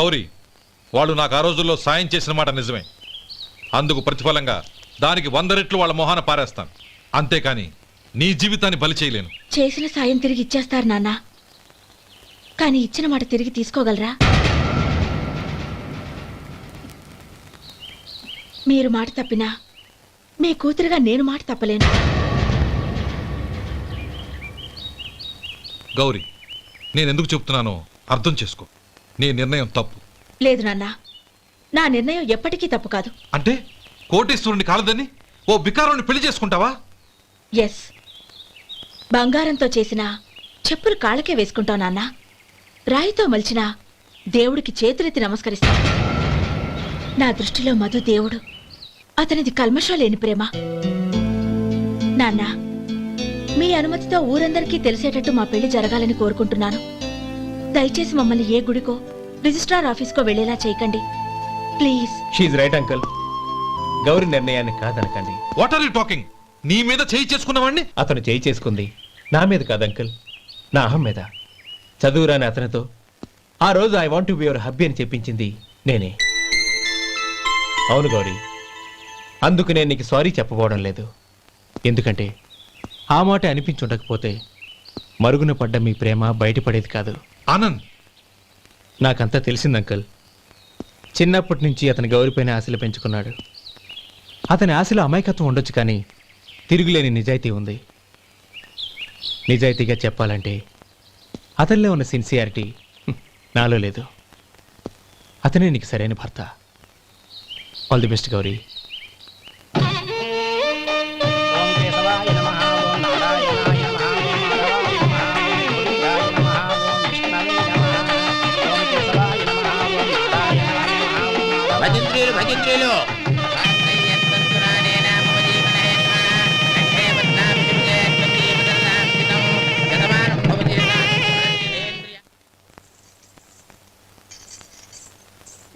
గౌరీ, వాళ్ళు నాకు ఆ రోజుల్లో సాయం చేసిన మాట నిజమే. అందుకు ప్రతిఫలంగా దానికి 100 రెట్లు వాళ్ళ మొహాన పారేస్తాను. అంతేకాని నీ జీవితాన్ని బలి చేయలేను. చేసిన సాయం తిరిగి ఇచ్చేస్తారు నాన్న, కానీ ఇచ్చిన మాట తిరిగి తీసుకోగలరా? మీరు మాట తప్పినా మీ కూతురుగా నేను మాట తప్పలేను. గౌరీ, నేనెందుకు చెప్తున్నానో అర్థం చేసుకో. నీ నిర్ణయం తప్పు. లేదు నాన్న, నా నిర్ణయం ఎప్పటికీ తప్పు కాదు. అంటే కోటేశ్వరుని కాలదని ఓ బికారుని పెళ్లి చేసుకుంటావా? ఎస్, బంగారంతో చేసిన చెప్పులు కాళ్ళకే వేసుకుంటావు నాన్న. రాయితో మలిచిన దేవుడికి చేతులెత్తి నమస్కరిస్తా. నా దృష్టిలో మధు దేవుడు, అతనిది కల్మషం లేని ప్రేమ. నాన్న, మీ అనుమతితో ఊరందరికీ తెలిసేటట్టు మా పెళ్లి జరగాలని కోరుకుంటున్నాను. దయచేసి మమ్మల్ని ఏ గుడికో రిజిస్ట్రార్ ఆఫీస్కో వెళ్లేలా చేయకండి ప్లీజ్. షీఈ్ రైట్ అంకుల్. గౌరి నిర్ణయాన్ని కాదనకండి. What are you talking? నీ మీద చేయి చేసుకున్నవాడిని అతను చేయి చేసుకుంది నా మీద కాదు అంకుల్, నా అహం మీద. చదువురాని అతనితో ఆ రోజు I want to be your hubby అని చెప్పించింది నేనే. అవును గౌరీ, అందుకు నేను నీకు సారీ చెప్పబోవడం లేదు. ఎందుకంటే ఆ మాట అనిపించుండకపోతే మరుగున పడ్డ మీ ప్రేమ బయటపడేది కాదు. ఆనంద్, నాకంతా తెలిసింది అంకుల్. చిన్నప్పటి నుంచి అతని గౌరిపైన ఆశలు పెంచుకున్నాడు. అతని ఆశలో అమాయకత్వం ఉండొచ్చు, కానీ తిరుగులేని నిజాయితీ ఉంది. నిజాయితీగా చెప్పాలంటే అతనిలో ఉన్న సిన్సియారిటీ నాలో లేదు. అతనే నీకు సరైన భర్త. All the best Gauri.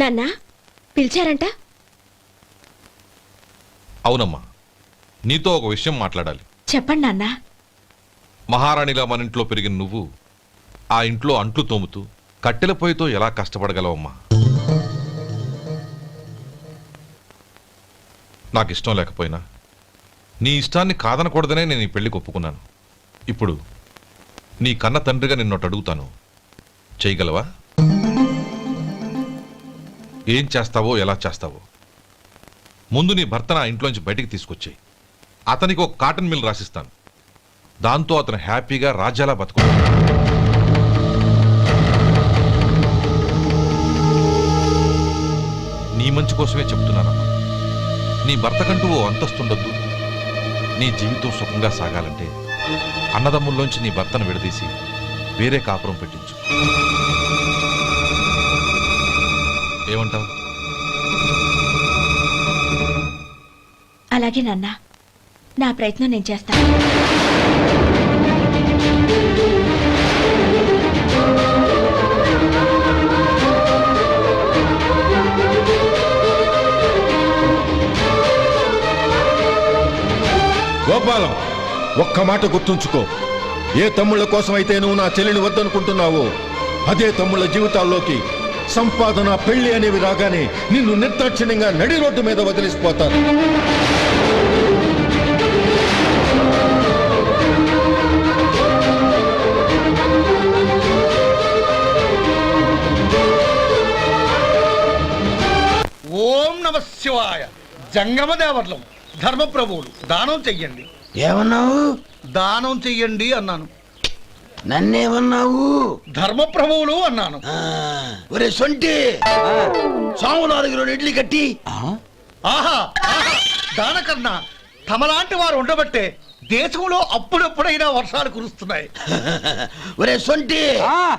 నాన్న, పిలిచారంట? అవునమ్మా, నీతో ఒక విషయం మాట్లాడాలి. చెప్పండి నాన్న. మహారాణిలా మన ఇంట్లో పెరిగిన నువ్వు ఆ ఇంట్లో అంట్లు తోముతూ కట్టెల పొయ్యితో ఎలా కష్టపడగలవమ్మా? నాకు ఇష్టం లేకపోయినా నీ ఇష్టాన్ని కాదనకూడదనే నేను ఈ పెళ్లికి ఒప్పుకున్నాను. ఇప్పుడు నీ కన్న తండ్రిగా నిన్నొట్టు అడుగుతాను, చేయగలవా? ఏం చేస్తావో, ఎలా చేస్తావో ముందు నీ భర్తను ఆ ఇంట్లోంచి బయటికి తీసుకొచ్చేయి. అతనికి ఒక కాటన్ మిల్ రాసిస్తాను. దాంతో అతను హ్యాపీగా రాజ్యాలా బతుకుతాడు. నీ మంచి కోసమే చెప్తున్నానమ్మా. నీ భర్తకంటూ ఓ అంతస్తుండొద్దు. నీ జీవితం సుఖంగా సాగాలంటే అన్నదమ్ముల్లోంచి నీ భర్తను విడదీసి వేరే కాపురం పెట్టించు. ఏమంటావు? అలాగే నాన్న, నా ప్రయత్నం నేను చేస్తాను. గోపాలం, ఒక్క మాట గుర్తుంచుకో. ఏ తమ్ముళ్ళ కోసం అయితే నువ్వు నా చెల్లిని వద్దనుకుంటున్నావో అదే తమ్ముళ్ళ జీవితాల్లోకి సంపాదన, పెళ్లి అనేవి రాగానే నిన్ను నిర్దాక్షిణ్యంగా నడి రోడ్డు మీద వదిలిసిపోతారు. ఓం నమ శివాయ. జంగమదేవర్లం, ధర్మప్రభువులు, దానం చెయ్యండి. ఏమన్నావు? దానం చెయ్యండి అన్నాను. నన్నేమన్నావు? ధర్మప్రభువులు అన్నాను. ఒరే సొంటి, సాము 4 కిలోలు ఇడ్లీ కట్టి. ఆహా, దానకన్నా తమలాంటి వారు ఉండబట్టే దేశంలో అప్పుడప్పుడైనా వర్షాలు కురుస్తున్నాయి. ఒరే సొంటి,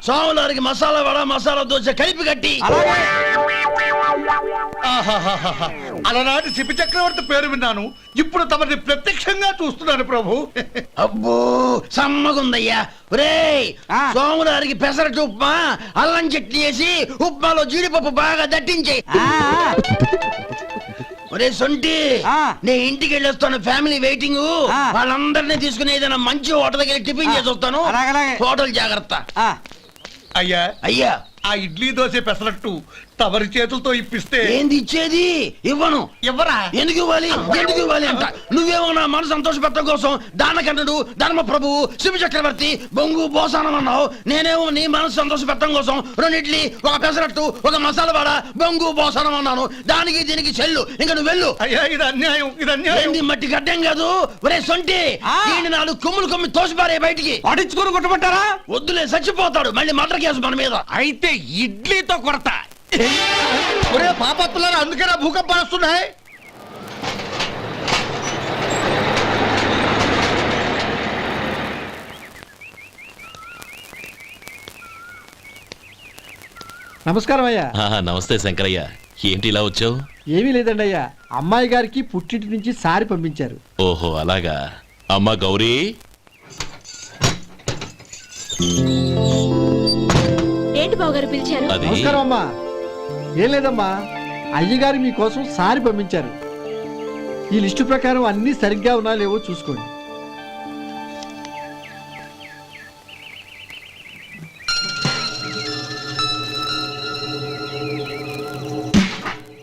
సాము 4 మసాలా వడ, మసాలా దోశ కలిపి కట్టి. అలనాటి శిపి చక్రవర్తి పేరు విన్నాను, ఇప్పుడు తమని ప్రత్యక్షంగా చూస్తున్నాను ప్రభు. అబ్బో సమ్మగుందయ్యా. ఒరే సోములారికి పెసరట్టు ఉప్మా, అల్లం చట్నీ వేసి ఉప్మాలో జీడిపప్పు బాగా దట్టించే. ఒరే సొంటి, నే ఇంటికి వెళ్ళొస్తాను, ఫ్యామిలీ వెయిటింగ్. వాళ్ళందరినీ తీసుకుని ఏదైనా మంచి హోటల్ దగ్గర టిఫిన్ చేసి వస్తాను. హోటల్ జాగ్రత్త. అయ్యా అయ్యా, ఆ ఇడ్లీ దోశ పెసరట్టు తమరి చేతులతో ఇప్పిస్తే ఏంది ఇచ్చేది? ఇవ్వను. ఎవరా ఎందుకు ఇవ్వాలి? ఎందుకు ఇవ్వాలి అంట? నువ్వేమన్నా మన సంతోష పెట్టడం కోసం దానకంటుడు, ధర్మ ప్రభువు, శివ చక్రవర్తి, బొంగు బోసానం అన్నావు. నేనేమో నీ మనసు సంతోష పెట్టడం కోసం 2 ఇడ్లీ, ఒక పెసరట్టు, ఒక మసాలా వడ, బొంగు బోసానం అన్నాను. దానికి దీనికి చెల్లు. ఇంకా నువ్వు వెళ్ళు. అయ్యా ఇది అన్యాయం, ఇది అన్యాయం. ఏంది మట్టి గడ్డం కాదు? ఒరే సొంటి, దీన్ని 4 కొమ్ములు తోసిపారే బయటికి. పడించుకొని కొట్టమంటారా? వద్దులే, చచ్చిపోతాడు. మళ్ళీ మర్డర్ కేసు మన మీద. అయితే ఇడ్లీతో కొడతా. ఒరే పాపత్తులారా, అందుకేనా భూకంపాలు వస్తున్నాయి? నమస్కారం అయ్యా. నమస్తే శంకరయ్య, ఏంటి ఇలా వచ్చావు? ఏమీ లేదండి అయ్యా, అమ్మాయి గారికి పుట్టింటి నుంచి సారి పంపించారు. ఓహో అలాగా. అమ్మా గౌరీ, ఏంటి బావగారు పిలిచారు? అది నమస్కారం అమ్మా. ఏం లేదమ్మా, అయ్యగారు మీకోసం సారి పంపించారు. ఈ లిస్టు ప్రకారం అన్ని సరిగ్గా ఉన్నా లేవో చూసుకోండి.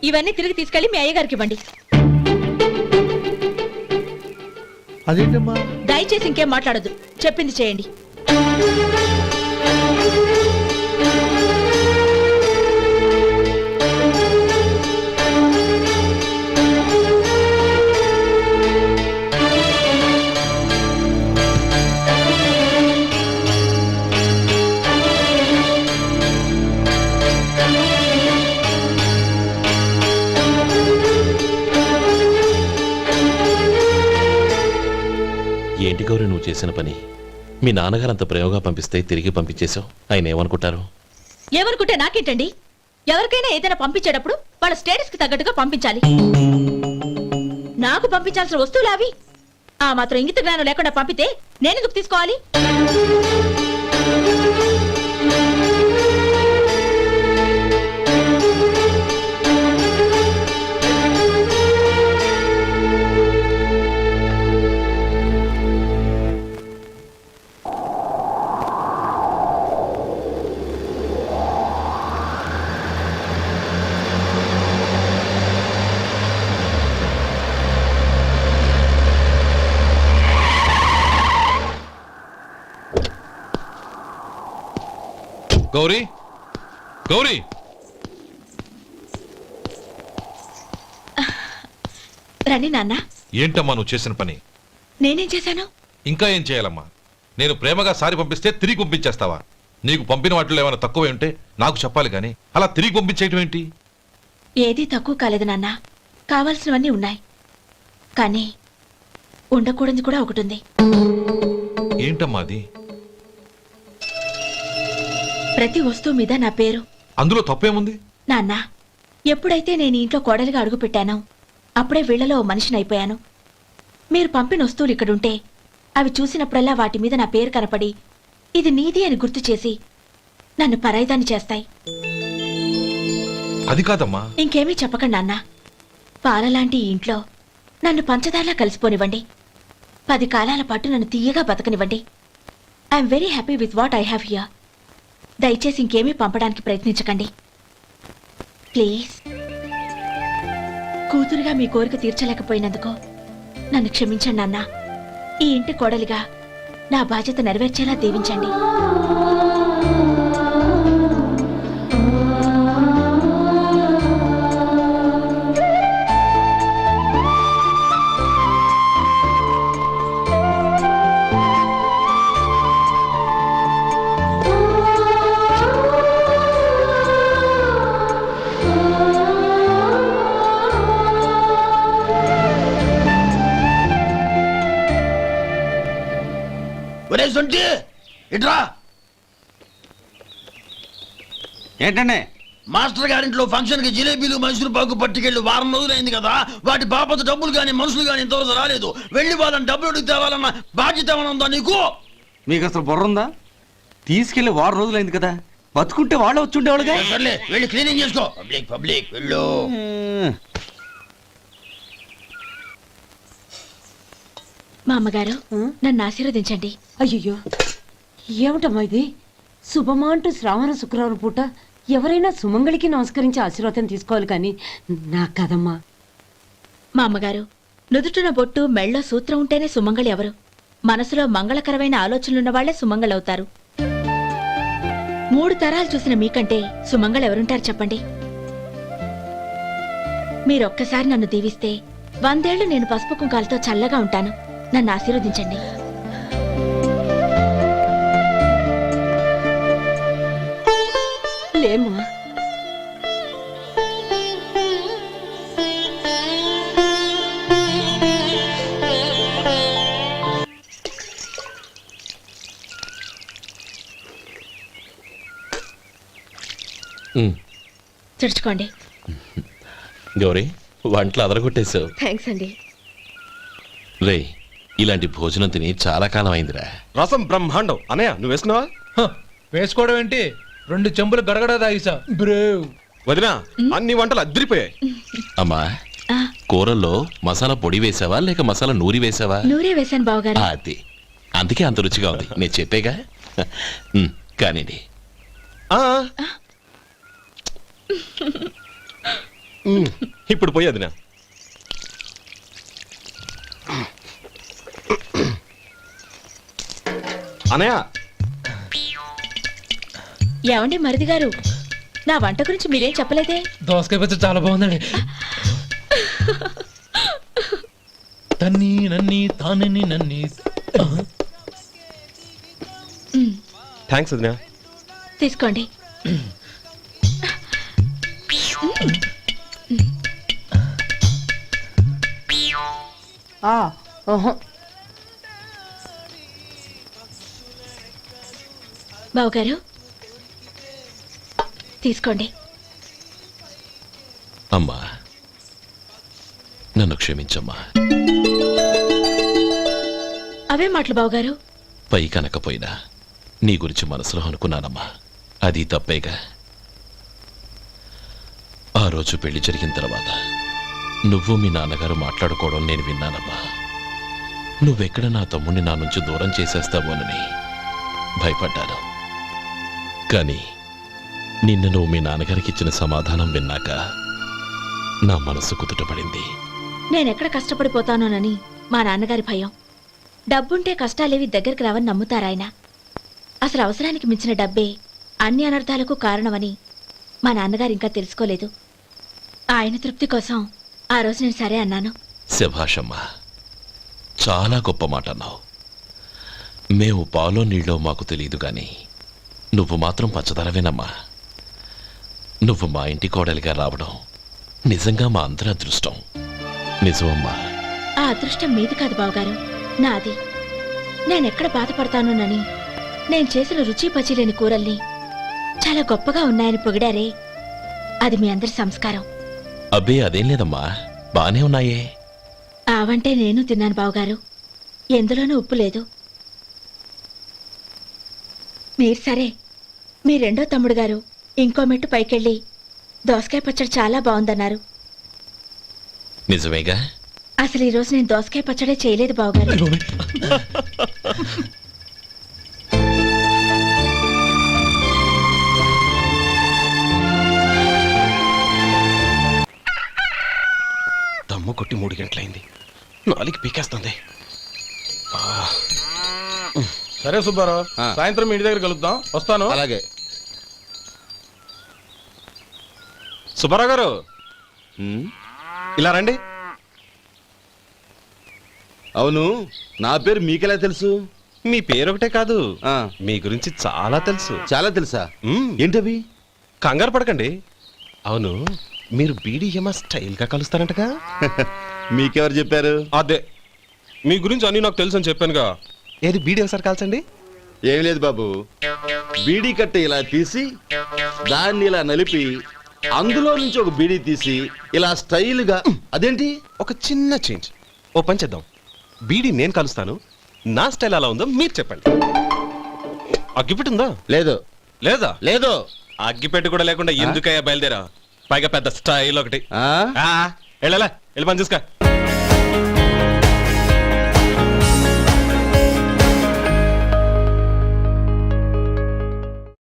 ఇవన్నీ తిరిగి తీసుకెళ్లి మీ అయ్యగారికి ఇవ్వండి. అదేంటమ్మా? దయచేసి ఇంకేం మాట్లాడొద్దు, చెప్పింది చేయండి. ఏంటి గౌరీ నువ్వు చేసిన పని? మీ నాన్నగారు అంత ప్రేమగా పంపిస్తే తిరిగి పంపించేశావు. ఆయన ఏమనుకుంటారు? ఎవరుకుంటే నాకేంటండి? ఎవరికైనా ఏదైనా పంపించేటప్పుడు వాళ్ళ స్టేటస్ కి తగ్గట్టుగా పంపించాలి. నాకు పంపించాల్సిన వస్తువులు అవి. ఆ మాత్రం ఇంగిత జ్ఞానం లేకుండా పంపితే నేనెందుకు తీసుకోవాలి? గౌరీ, గౌరీ, రండి నాన్న. ఏంటమ్మా నువ్వు చేసిన పని? నేనేం చేశాను? ఇంకా ఏం చేయాలమ్మా? నేను ప్రేమగా సారి పంపిస్తే తిరిగి పంపించేస్తావా? నీకు పంపిన వాటిలో ఏమైనా తక్కువ ఉంటే నాకు చెప్పాలి కానీ అలా తిరిగి పంపించేయటం ఏంటి? ఏదీ తక్కువ కాలేదు నాన్న, కావాల్సినవన్నీ ఉన్నాయి. కానీ ఉండకూడదు కూడా ఒకటి ఉంది. ఏంటమ్మా అది? ప్రతి వస్తువు మీద నా పేరు. అందులో తప్పేముంది? నాన్న, ఎప్పుడైతే నేను ఇంట్లో కోడలిగా అడుగు పెట్టానో అప్పుడే వీళ్లలో మనిషిని అయిపోయాను. మీరు పంపిన వస్తువులు ఇక్కడుంటే అవి చూసినప్పుడల్లా వాటి మీద నా పేరు కనపడి ఇది నీది అని గుర్తు చేసి నన్ను పరాయిదాన్ని చేస్తాయి. అది కాదమ్మా. ఇంకేమీ చెప్పకండి నాన్న. పాలలాంటి ఈ ఇంట్లో నన్ను పంచదారలా కలిసిపోనివ్వండి. 10 కాలాల పాటు నన్ను తీయగా బతకనివ్వండి. I'm very happy with what I have here. దయచేసి ఇంకేమీ పంపడానికి ప్రయత్నించకండి ప్లీజ్. కూతురుగా మీ కోరిక తీర్చలేకపోయినందుకు నన్ను క్షమించండి నాన్న. ఈ ఇంటి కోడలిగా నా బాధ్యత నెరవేర్చేలా దీవించండి. ఒరే సొంటి, ఇట్రా. ఏంటండి? మాస్టర్ గారింట్లో ఫంక్షన్ కి జిలేబీలు, మైసూరు పాకు పట్టుకెళ్ళి 1 వారం రోజులైంది కదా. వాటి బాపత డబ్బులు కానీ మనుషులు కానీ ఇంతవరకు రాలేదు. వెళ్ళి వాళ్ళని డబ్బులు అడిగి తేవాలన్న బాధ్యత ఏమైనా ఉందా నీకు? మీకు అసలు బుర్ర ఉందా? తీసుకెళ్లి 1 వారం రోజులైంది కదా, బతుకుంటే వాళ్ళు వచ్చి ఉండేవాళ్ళుగా. సర్లే, వెళ్ళి క్లీనింగ్ చేసుకో. పబ్లిక్ వెళ్ళు. మా అమ్మగారు నన్ను ఆశీర్వదించండి. అయ్యో ఏమిటమ్మా ఇది? శుభమా అంటూ శ్రావణ శుక్రవారం పూట ఎవరైనా సుమంగళికి నమస్కరించి ఆశీర్వాదం తీసుకోవాలి కానీ నాకు కదమ్మా. మా అమ్మగారు, నుదుటిన బొట్టు మెళ్ళో సూత్రం ఉంటేనే సుమంగళి ఎవరు? మనసులో మంగళకరమైన ఆలోచనలున్న వాళ్లే సుమంగళవుతారు. 3 తరాలు చూసిన మీకంటే సుమంగళ ఎవరుంటారు చెప్పండి? మీరొక్కసారి నన్ను దీవిస్తే 100 ఏళ్లు నేను పసుపు కుంకాలతో చల్లగా ఉంటాను. నన్ను ఆశీర్వదించండి. లేమ్మా. తుడుచుకోండి. గౌరీ, వంటలు అదరగొట్టేశావు. థ్యాంక్స్ అండి. రే, ఇలాంటి భోజనం తిని చాలా కాలం అయిందిరా. రసం బ్రహ్మాండం. అనయ్య నువ్వు వేసుకున్నావా? వేసుకోవడం ఏంటి, 2 చెంబులు గడగడ తాగిసా బ్రేవ్. వదినా, అన్ని వంటలు అద్దరిపోయాయి. అమ్మా, కూరల్లో మసాలా పొడి వేసావా లేక మసాలా నూరి వేసావా? నూరే వేశాను బావగారు. అది అందుకే అంత రుచిగా ఉంది. నేను చెప్పేగా. కానివ్వండి. ఇప్పుడు పోయి వదినా. అనయ్య, ఏమండి మరిది గారు, నా వంట గురించి మీరేం చెప్పలేదే? దోసకాయ పచ్చడి చాలా బాగుందండి. తన్ని నన్ని తానని నన్ని. థ్యాంక్స్ వదినా. తీసుకోండి. బావగారు, తీసుకోండి. అమ్మా, నన్ను క్షమించమ్మా. అవే మాటలు బావగారు. పై కనకపోయినా నీ గురించి మనసులో అనుకున్నానమ్మా. అది తప్పేగా. ఆ రోజు పెళ్లి జరిగిన తర్వాత నువ్వు మీ నాన్నగారు మాట్లాడుకోవడం నేను విన్నానమ్మా. నువ్వెక్కడ నా తమ్ముడిని నా నుంచి దూరం చేసేస్తావోనని భయపడ్డాను. కానీ నిన్న నువ్వు మీ నాన్నగారికి ఇచ్చిన సమాధానం విన్నాక నా మనసు కుదుటపడింది. నేనెక్కడ కష్టపడిపోతానోనని మా నాన్నగారి భయం. డబ్బుంటే కష్టాలేవి దగ్గరికి రావని నమ్ముతారాయన. అసలు అవసరానికి మించిన డబ్బే అన్ని అనర్థాలకు కారణమని మా నాన్నగారు ఇంకా తెలుసుకోలేదు. ఆయన తృప్తి కోసం ఆ రోజు నేను సరే అన్నాను. శభాషమ్మా, చాలా గొప్ప మాట అన్నావు. మేము పాలో నీళ్ళో మాకు తెలియదు గాని నువ్వు మాత్రం పచ్చదరవేనమ్మా. నువ్వు మా ఇంటి కోడలిగా రావడం నిజంగా మా అందరి అదృష్టం. నిజమమ్మా. ఆ అదృష్టం మీది కాదు బావగారు, నాది. నేనెక్కడ బాధపడతానోనని నేను చేసిన రుచి పచిలేని కూరల్ని చాలా గొప్పగా ఉన్నాయని పొగిడారే, అది మీ అందరి సంస్కారం. అబ్బే అదేం లేదమ్మా, బానే ఉన్నాయే. ఆవంటే నేను తిన్నాను బావగారు, ఎందులోనూ ఉప్పు లేదు. మీరు సరే, మీ రెండో తమ్ముడు గారు ఇంకో మెట్టు పైకెళ్ళి దోసకాయ పచ్చడి చాలా బాగుందన్నారు. నిజమేగా? అసలు ఈరోజు నేను దోసకాయ పచ్చడే చేయలేదు బావగారు. దమ్ము కొట్టి 3 గంటలైంది. 4కి పీకేస్తుంది. సరే సుబ్బారావు, సాయంత్రం మీ ఇంటి దగ్గర కలుద్దాం. వస్తాను. అలాగే. సుబ్బారావు గారు, ఇలా రండి. అవును, నా పేరు మీకెలా తెలుసు? మీ పేరు ఒకటే కాదు, మీ గురించి చాలా తెలుసు. చాలా తెలుసా? ఏంటవి? కంగారు పడకండి. అవును, మీరు బీడీఎంఆ స్టైల్గా కలుస్తారంటగా? మీకెవరు చెప్పారు? అదే, మీ గురించి అన్ని నాకు తెలుసు అని చెప్పానుగా. ఏది బీడీ ఒకసారి కాల్చండి. ఏం లేదు బాబు, బీడీ కట్ట ఇలా తీసి దాన్ని ఇలా నలిపి అందులో నుంచి ఒక బీడీ తీసి ఇలా స్టైల్గా. అదేంటి? ఒక చిన్న చేంజ్. ఓ పని చేద్దాం, బీడీ నేను కలుస్తాను, నా స్టైల్ అలా ఉందో మీరు చెప్పండి. అగ్గిపెట్టి ఉందా? లేదు. లేదా? లేదు. అగ్గిపెట్టి కూడా లేకుండా ఎందుకయ్యా బయలుదేరా? పైగా పెద్ద స్టైల్ ఒకటి. వెళ్ళలా, వెళ్ళి పని చూసుకో.